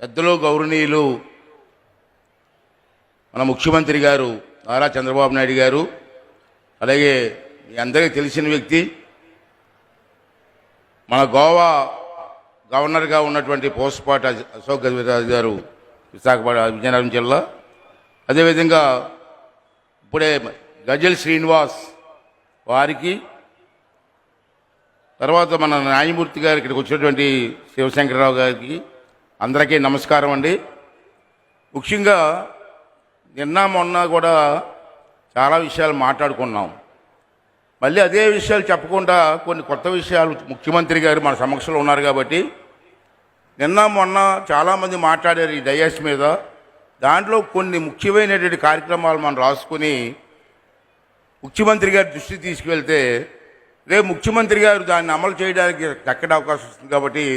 పెద్దలు గౌరవనీయులు మన ముఖ్యమంత్రి గారు నారా చంద్రబాబు నాయుడు గారు, అలాగే మీ అందరికీ తెలిసిన వ్యక్తి, మన గోవా గవర్నర్గా ఉన్నటువంటి పోస్పాటి అశోక్ గజపతిరాజు గారు, విశాఖపట్నం విజయనగరం జిల్లా. అదేవిధంగా ఇప్పుడే గజల్ శ్రీనివాస్ వారికి, తర్వాత మన న్యాయమూర్తి గారు ఇక్కడికి వచ్చినటువంటి శివశంకరరావు గారికి అందరికీ నమస్కారం అండి. ముఖ్యంగా నిన్న మొన్న కూడా చాలా విషయాలు మాట్లాడుకున్నాం. మళ్ళీ అదే విషయాలు చెప్పకుండా కొన్ని కొత్త విషయాలు ముఖ్యమంత్రి గారు మన సమక్షంలో ఉన్నారు కాబట్టి నిన్న మొన్న చాలామంది మాట్లాడారు ఈ డయాస్ మీద. దాంట్లో కొన్ని ముఖ్యమైనటువంటి కార్యక్రమాలు మనం రాసుకుని ముఖ్యమంత్రి గారి దృష్టికి తీసుకువెళ్తే రేపు ముఖ్యమంత్రి గారు దాన్ని అమలు చేయడానికి చక్కటి అవకాశం వస్తుంది. కాబట్టి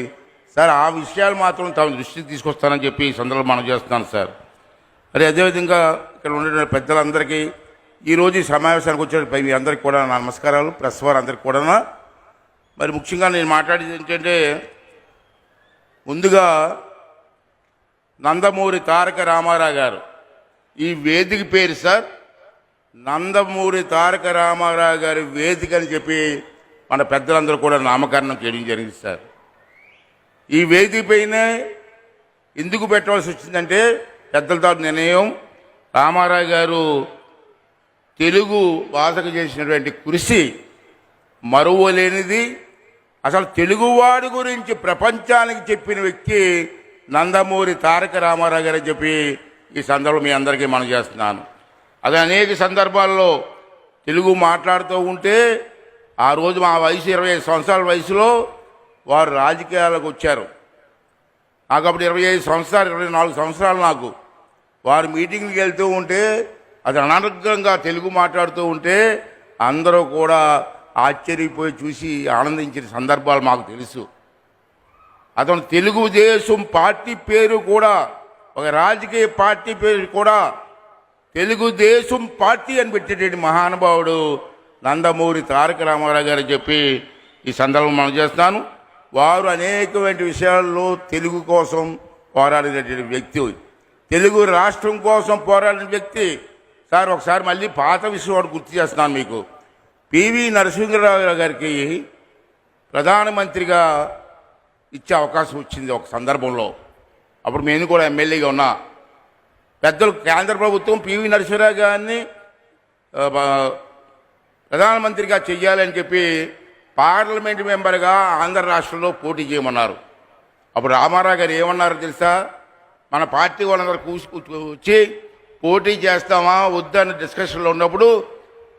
సార్ ఆ విషయాలు మాత్రం తమ దృష్టికి తీసుకొస్తానని చెప్పి ఈ సందర్భంలో మనం చేస్తున్నాను సార్. మరి అదేవిధంగా ఇక్కడ ఉండేటువంటి పెద్దలందరికీ ఈరోజు ఈ సమావేశానికి వచ్చే మీ అందరికీ కూడా నా నమస్కారాలు, ప్రెస్ వారు అందరికీ కూడా. మరి ముఖ్యంగా నేను మాట్లాడేది ఏంటంటే, ముందుగా నందమూరి తారక రామారావు గారు, ఈ వేదిక పేరు సార్ నందమూరి తారక రామారావు గారి వేదిక అని చెప్పి మన పెద్దలందరూ కూడా నామకరణం చేయడం జరిగింది సార్. ఈ వేదిక పైన ఎందుకు పెట్టవలసి వచ్చిందంటే పెద్దలతో నిర్ణయం. రామారావు గారు తెలుగు భాషకు చేసినటువంటి కృషి మరువలేనిది. అసలు తెలుగువాడి గురించి ప్రపంచానికి చెప్పిన వ్యక్తి నందమూరి తారక రామారావు గారు అని చెప్పి ఈ సందర్భంలో మీ అందరికీ మనం చేస్తున్నాను. అది అనేక సందర్భాల్లో తెలుగు మాట్లాడుతూ ఉంటే, ఆ రోజు మా వయసు 25 సంవత్సరాల వయసులో వారు రాజకీయాలకు వచ్చారు. నాకు అప్పుడు 25 సంవత్సరాలు 24 సంవత్సరాలు. నాకు వారు మీటింగ్కి వెళ్తూ ఉంటే అది అనర్గంగా తెలుగు మాట్లాడుతూ ఉంటే అందరూ కూడా ఆశ్చర్యపోయి చూసి ఆనందించిన సందర్భాలు మాకు తెలుసు. అతను తెలుగుదేశం పార్టీ పేరు కూడా, ఒక రాజకీయ పార్టీ పేరు కూడా తెలుగుదేశం పార్టీ అని పెట్టేటువంటి మహానుభావుడు నందమూరి తారక రామారావు గారు చెప్పి ఈ సందర్భం మనం చేస్తున్నాను. వారు అనేకమైన విషయాల్లో తెలుగు కోసం పోరాడినటువంటి వ్యక్తి, తెలుగు రాష్ట్రం కోసం పోరాడిన వ్యక్తి సార్. ఒకసారి మళ్ళీ పాత విషయం వాడు గుర్తు చేస్తున్నాను మీకు. పివి నరసింహరావు గారికి ప్రధానమంత్రిగా ఇచ్చే అవకాశం వచ్చింది ఒక సందర్భంలో. అప్పుడు నేను కూడా ఎమ్మెల్యేగా ఉన్నా. పెద్దలు కేంద్ర ప్రభుత్వం పివి నరసింహరావు గారిని ప్రధానమంత్రిగా చెయ్యాలని చెప్పి పార్లమెంట్ మెంబర్గా ఆంధ్ర రాష్ట్రంలో పోటీ చేయమన్నారు. అప్పుడు రామారావు గారు ఏమన్నారో తెలుసా? మన పార్టీ వాళ్ళందరూ వచ్చి పోటీ చేస్తామా వద్దన్న డిస్కషన్లో ఉన్నప్పుడు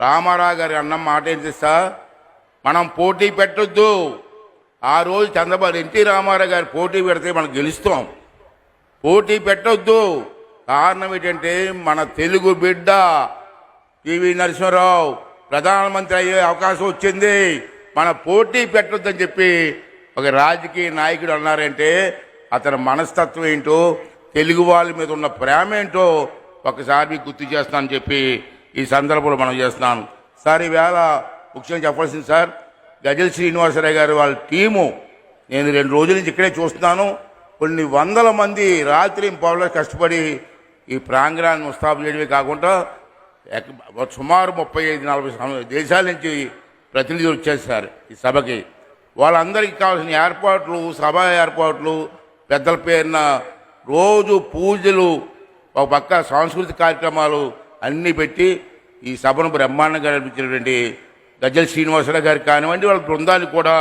రామారావు గారు అన్న మాట ఏం తెలుసా? మనం పోటీ పెట్టొద్దు. ఆ రోజు చంద్రబాబు ఎన్టీ రామారావు గారు పోటీ పెడితే మనం గెలుస్తాం. పోటీ పెట్టొద్దు. కారణం ఏంటంటే మన తెలుగు బిడ్డ పివి నరసింహారావు ప్రధానమంత్రి అయ్యే అవకాశం వచ్చింది, మన పోటీ పెట్టొద్దని చెప్పి ఒక రాజకీయ నాయకుడు అన్నారంటే అతని మనస్తత్వం ఏంటో, తెలుగు వాళ్ళ మీద ఉన్న ప్రేమ ఏంటో ఒకసారి మీకు గుర్తు చేస్తానని చెప్పి ఈ సందర్భంలో మనం చేస్తున్నాను సార్. ఈవేళ ముఖ్యంగా చెప్పాల్సింది సార్, గజల్ శ్రీనివాసరావు గారు వాళ్ళ టీము, నేను 2 రోజుల నుంచి ఇక్కడే చూస్తున్నాను. కొన్ని వందల మంది రాత్రి పౌరులు కష్టపడి ఈ ప్రాంగణాన్ని ముస్తాబు చేయడమే కాకుండా సుమారు 35-40 దేశాల నుంచి ప్రతినిధులు వచ్చేసారు ఈ సభకి. వాళ్ళందరికీ కావాల్సిన ఏర్పాట్లు, సభ ఏర్పాట్లు, పెద్దల పేరున రోజు పూజలు, ఒక పక్క సాంస్కృతిక కార్యక్రమాలు అన్నీ పెట్టి ఈ సభను బ్రహ్మాండంగా నడిపించినటువంటి గజల్ శ్రీనివాసరావు గారికి కానివ్వండి, వాళ్ళ బృందానికి కూడా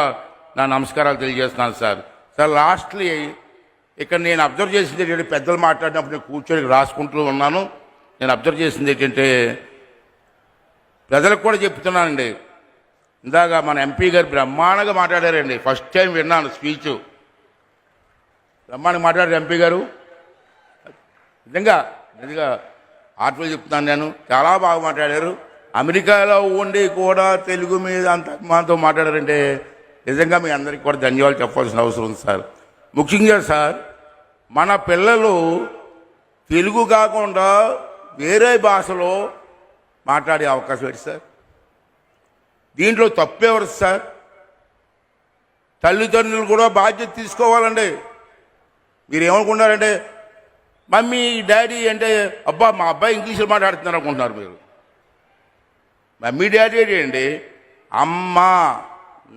నా నమస్కారాలు తెలియజేస్తున్నాను సార్. సార్ లాస్ట్లీ ఇక్కడ నేను అబ్జర్వ్ చేసింది ఏంటంటే, పెద్దలు మాట్లాడినప్పుడు నేను కూర్చొని రాసుకుంటూ ఉన్నాను. నేను అబ్జర్వ్ చేసింది ఏంటంటే, ప్రజలకు కూడా చెప్తున్నానండి. ఇందాక మన ఎంపీ గారు బ్రహ్మాండంగా మాట్లాడారండి. ఫస్ట్ టైం విన్నాను స్పీచ్. బ్రహ్మాండంగా మాట్లాడారు ఎంపీ గారు. నిజంగా ఆర్టికల్ చెప్తున్నాను నేను, చాలా బాగా మాట్లాడారు. అమెరికాలో ఉండి కూడా తెలుగు మీద అంత అభిమానంతో మాట్లాడారంటే నిజంగా మీ అందరికీ కూడా ధన్యవాదాలు చెప్పాల్సిన అవసరం ఉంది సార్. ముఖ్యంగా సార్, మన పిల్లలు తెలుగు కాకుండా వేరే భాషలో మాట్లాడే అవకాశం ఏంటి సార్? దీంట్లో తప్పేవారు సార్? తల్లిదండ్రులు కూడా బాధ్యత తీసుకోవాలండి. మీరు ఏమనుకుంటారంటే మమ్మీ డాడీ అంటే అబ్బా మా అబ్బాయి ఇంగ్లీష్లో మాట్లాడుతున్నారు అనుకుంటున్నారు మీరు. మమ్మీ డాడీ ఏంటి, అమ్మ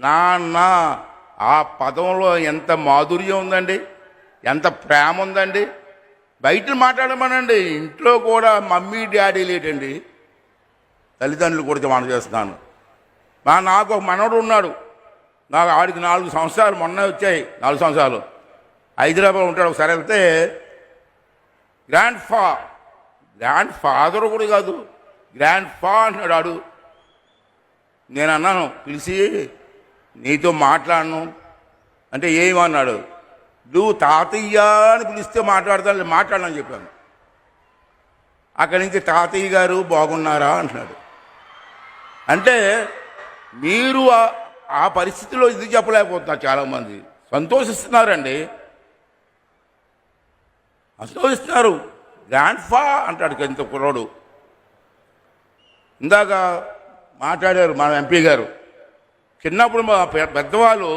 నాన్న, ఆ పదంలో ఎంత మాధుర్యం ఉందండి, ఎంత ప్రేమ ఉందండి. బయట మాట్లాడమనండి, ఇంట్లో కూడా మమ్మీ డాడీ లేటండి. తల్లిదండ్రులు కూడా మనం చేస్తున్నాను. నాకు ఒక మనవడు ఉన్నాడు, నాకు ఆడికి 4 సంవత్సరాలు మొన్న వచ్చాయి, 4 సంవత్సరాలు. హైదరాబాద్ ఉంటాడు. ఒకసారి వెళ్తే గ్రాండ్ ఫాదర్ కూడా కాదు, గ్రాండ్ ఫా అంటున్నాడు ఆడు. నేను అన్నాను పిలిచి, నీతో మాట్లాడను అంటే ఏమన్నాడు, నువ్వు తాతయ్య అని పిలిస్తే మాట్లాడనని చెప్పాను. అక్కడి నుంచి తాతయ్య గారు బాగున్నారా అంటున్నాడు. అంటే మీరు ఆ పరిస్థితిలో ఇది చెప్పలేకపోతున్నారు. చాలామంది సంతోషిస్తున్నారండి, సంతోషిస్తున్నారు. గ్రాండ్ ఫా అంటాడు ఇంత కుర్రోడు. ఇందాక మాట్లాడారు మన ఎంపీ గారు. చిన్నప్పుడు మా పెద్దవాళ్ళు,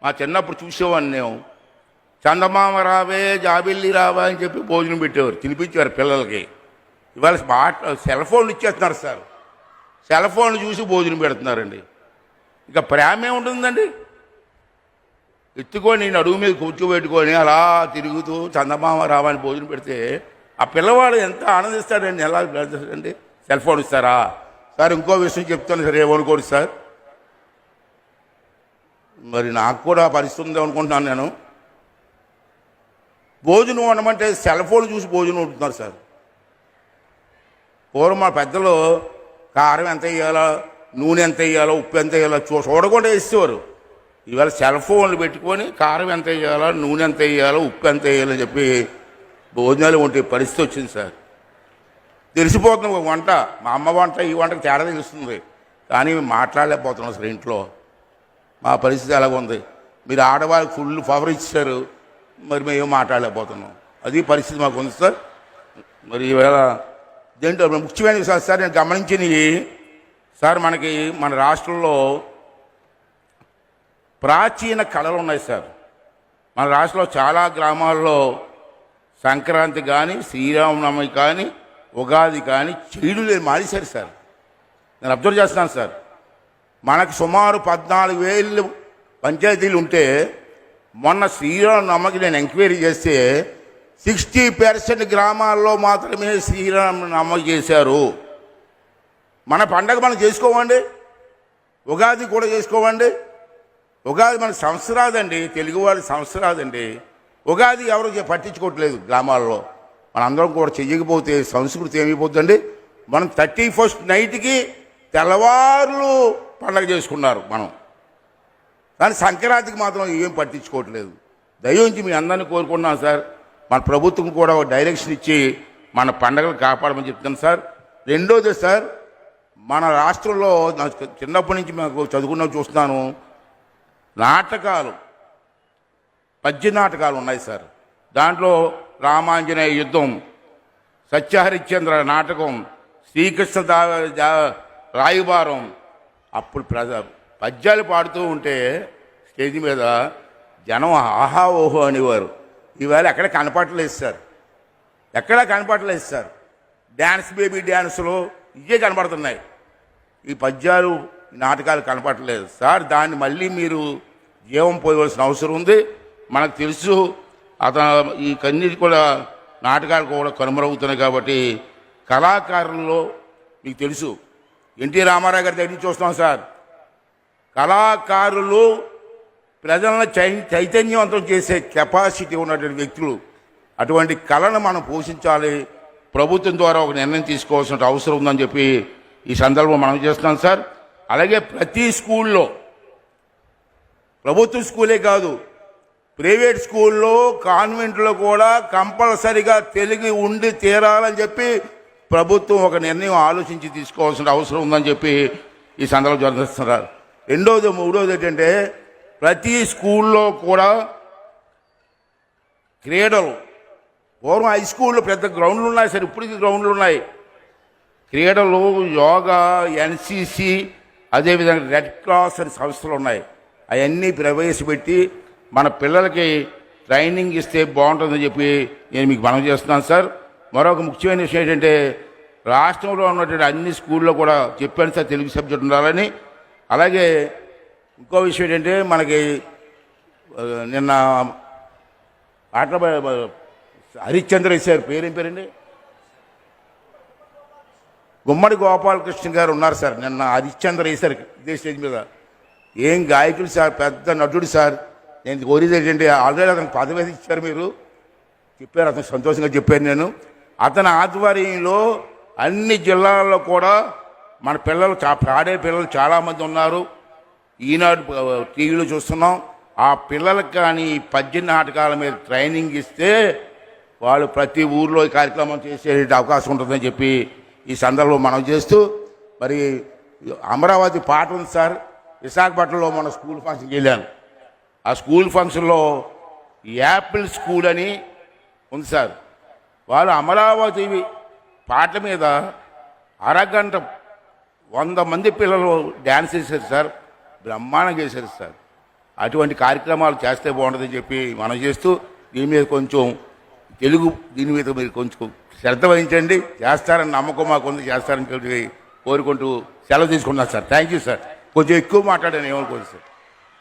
మా చిన్నప్పుడు చూసేవాడిని నేను, చందమామ రావే జాబిల్లి రావా అని చెప్పి భోజనం పెట్టేవారు, తినిపించేవారు పిల్లలకి. ఇవాళ సెల్ ఫోన్లు ఇచ్చేస్తున్నారు సార్, సెల్ ఫోన్లు చూసి భోజనం పెడుతున్నారండి. ఇక ప్రేమే ఉంటుందండి. ఎత్తుకొని అడుగు మీద కూర్చోబెట్టుకొని అలా తిరుగుతూ చందమామ రావా అని భోజనం పెడితే ఆ పిల్లవాడు ఎంత ఆనందిస్తాడండి. ఎలా అండి, సెల్ ఫోన్ ఇస్తారా సార్? ఇంకో విషయం చెప్తాను సార్, ఏమనుకోండి సార్, మరి నాకు కూడా పరిస్థితి ఉంది అనుకుంటున్నాను నేను. భోజనం వండమంటే సెల్ ఫోన్ చూసి భోజనం వండుతున్నారు సార్. పూర్వం మా పెద్దలు కారం ఎంత వేయాలో, నూనె ఎంత వేయాలో, ఉప్పు ఎంత వేయాలో చూడకుండా వేసేవారు. ఇవాళ సెల్ ఫోన్లు పెట్టుకొని కారం ఎంత వేయాలో, నూనె ఎంత వేయాలో, ఉప్పు ఎంత వేయాలని చెప్పి భోజనాలు వండే పరిస్థితి వచ్చింది సార్. తెలిసిపోతుంది ఒక వంట, మా అమ్మ వంట ఈ వంటకు తేడా తెలుస్తుంది, కానీ మాట్లాడలేకపోతున్నాం సార్ ఇంట్లో. మా పరిస్థితి అలాగ ఉంది. మీరు ఆడవాళ్ళకి ఫుల్ పవర్ ఇచ్చారు, మరి మేము మాట్లాడలేకపోతున్నాం. అది పరిస్థితి మాకు ఉంది సార్. మరి ఈవేళ దేంట్లో ముఖ్యమైన విషయాలు సార్ నేను గమనించినవి సార్, మనకి మన రాష్ట్రంలో ప్రాచీన కళలు ఉన్నాయి సార్. మన రాష్ట్రంలో చాలా గ్రామాల్లో సంక్రాంతి కానీ, శ్రీరామనవమి కానీ, ఉగాది కానీ చేయడం లేదు, మానేశారు సార్. నేను అబ్జర్వ్ చేస్తున్నాను సార్. మనకు సుమారు 14,000 పంచాయతీలు ఉంటే మొన్న శ్రీరామనవమికి నేను ఎంక్వైరీ చేస్తే 60% గ్రామాల్లో మాత్రమే శ్రీరామనవమి చేశారు. మన పండగ మనం చేసుకోవండి, ఉగాది కూడా చేసుకోవండి. ఉగాది మన సంవత్సరాదండి, తెలుగువాడి సంవత్సరాదండి. ఉగాది ఎవరు పట్టించుకోవట్లేదు గ్రామాల్లో. మనందరం కూడా చెయ్యకపోతే సంస్కృతి ఏమైపోతుందండి. మనం 31st నైట్కి తెల్లవారులు పండగ చేసుకున్నారు మనం, కానీ సంక్రాంతికి మాత్రం ఏం పట్టించుకోవట్లేదు. దయించి మీ అందరినీ కోరుకుంటున్నాను సార్, మన ప్రభుత్వం కూడా ఒక డైరెక్షన్ ఇచ్చి మన పండగలు కాపాడమని చెప్తాను సార్. రెండోది సార్, మన రాష్ట్రంలో చిన్నప్పటి నుంచి మాకు చదువుకున్న చూస్తున్నాను, నాటకాలు, పద్య నాటకాలు ఉన్నాయి సార్. దాంట్లో రామాంజనేయ యుద్ధం, సత్యహరిశ్చంద్ర నాటకం, శ్రీకృష్ణ రాయబారం. అప్పుడు పద్యాలు పాడుతూ ఉంటే స్టేజ్ మీద జనం ఆహా ఓహో అనేవారు. ఈవేళ ఎక్కడ కనపడలేదు సార్, ఎక్కడా కనపడలేదు సార్. డ్యాన్స్ బేబీ డ్యాన్సులు ఇవే కనపడుతున్నాయి, ఈ పద్యాలు నాటకాలు కనపడలేదు సార్. దాన్ని మళ్ళీ మీరు జీవం పోయవలసిన అవసరం ఉంది. మనకు తెలుసు అతను ఈ కన్నీటి కూడా నాటకాలు కూడా కనుమరుగుతున్నాయి. కాబట్టి కళాకారుల్లో మీకు తెలుసు, ఎన్టీ రామారావు గారి దగ్గర నుంచి చూస్తున్నాం సార్. కళాకారులు ప్రజలను చైతన్యవంతం చేసే కెపాసిటీ ఉన్నటువంటి వ్యక్తులు. అటువంటి కళను మనం పోషించాలి. ప్రభుత్వం ద్వారా ఒక నిర్ణయం తీసుకోవాల్సిన అవసరం ఉందని చెప్పి ఈ సందర్భంలో మనం చేస్తున్నాం సార్. అలాగే ప్రతి స్కూల్లో, ప్రభుత్వ స్కూలే కాదు, ప్రైవేట్ స్కూల్లో, కాన్వెంట్లో కూడా కంపల్సరిగా తెలుగు ఉండి తీరాలని చెప్పి ప్రభుత్వం ఒక నిర్ణయం ఆలోచించి తీసుకోవాల్సిన అవసరం ఉందని చెప్పి ఈ సందర్భంలో జరుగుతున్నారు. రెండోది, మూడోది ఏంటంటే ప్రతి స్కూల్లో కూడా క్రీడలు. పూర్వం హై స్కూల్లో పెద్ద గ్రౌండ్లు ఉన్నాయి సార్, ఇప్పటికీ గ్రౌండ్లు ఉన్నాయి. క్రీడలు, యోగా, ఎన్సిసి, అదేవిధంగా రెడ్ క్రాస్ అనే సంస్థలు ఉన్నాయి. అవన్నీ ప్రవేశపెట్టి మన పిల్లలకి ట్రైనింగ్ ఇస్తే బాగుంటుందని చెప్పి నేను మీకు మనం చేస్తున్నాను సార్. మరొక ముఖ్యమైన విషయం ఏంటంటే రాష్ట్రంలో ఉన్నటువంటి అన్ని స్కూల్లో కూడా చెప్పాను సార్ తెలుగు సబ్జెక్ట్ ఉండాలని. అలాగే ఇంకో విషయం ఏంటంటే మనకి నిన్న ఆటల హరిశ్చంద్ర సార్ పేరేం పేరండి, గుమ్మడి గోపాలకృష్ణ గారు ఉన్నారు సార్. నిన్న హరిశ్చంద్ర వేశారు ఇదే స్టేజ్ మీద. ఏం గాయకుడు సార్, పెద్ద నటుడు సార్. నేను కోరేది ఏంటంటే ఆల్రెడీ అతనికి పదవి ఇచ్చారు, మీరు చెప్పారు, అతను సంతోషంగా చెప్పాను నేను. అతని ఆధ్వర్యంలో అన్ని జిల్లాల్లో కూడా మన పిల్లలు పాడే పిల్లలు చాలామంది ఉన్నారు. ఈనాడు టీవీలో చూస్తున్నాం. ఆ పిల్లలకు కానీ ఈ పద్య నాటకాల మీద ట్రైనింగ్ ఇస్తే వాళ్ళు ప్రతి ఊర్లో ఈ కార్యక్రమం చేసే అవకాశం ఉంటుందని చెప్పి ఈ సందర్భంలో మనం చేస్తూ, మరి అమరావతి పాట ఉంది సార్. విశాఖపట్నంలో మన స్కూల్ ఫంక్షన్కి వెళ్ళాను. ఆ స్కూల్ ఫంక్షన్లో యాపిల్ స్కూల్ అని ఉంది సార్. వాళ్ళు అమరావతి పాట మీద అరగంట 100 మంది పిల్లలు డ్యాన్స్ చేశారు సార్. బ్రహ్మాండంగా చేశారు సార్. అటువంటి కార్యక్రమాలు చేస్తే బాగుంటుందని చెప్పి మనం చేస్తూ, దీని మీద కొంచెం దీని మీద మీరు కొంచెం శ్రద్ధ వహించండి. చేస్తారని నమ్మకం మాకుంది, చేస్తారని కోరుకుంటూ సెలవు తీసుకున్నాను సార్. Thank you sir. కొంచెం ఎక్కువ మాట్లాడాను, ఏమనుకోండి సార్.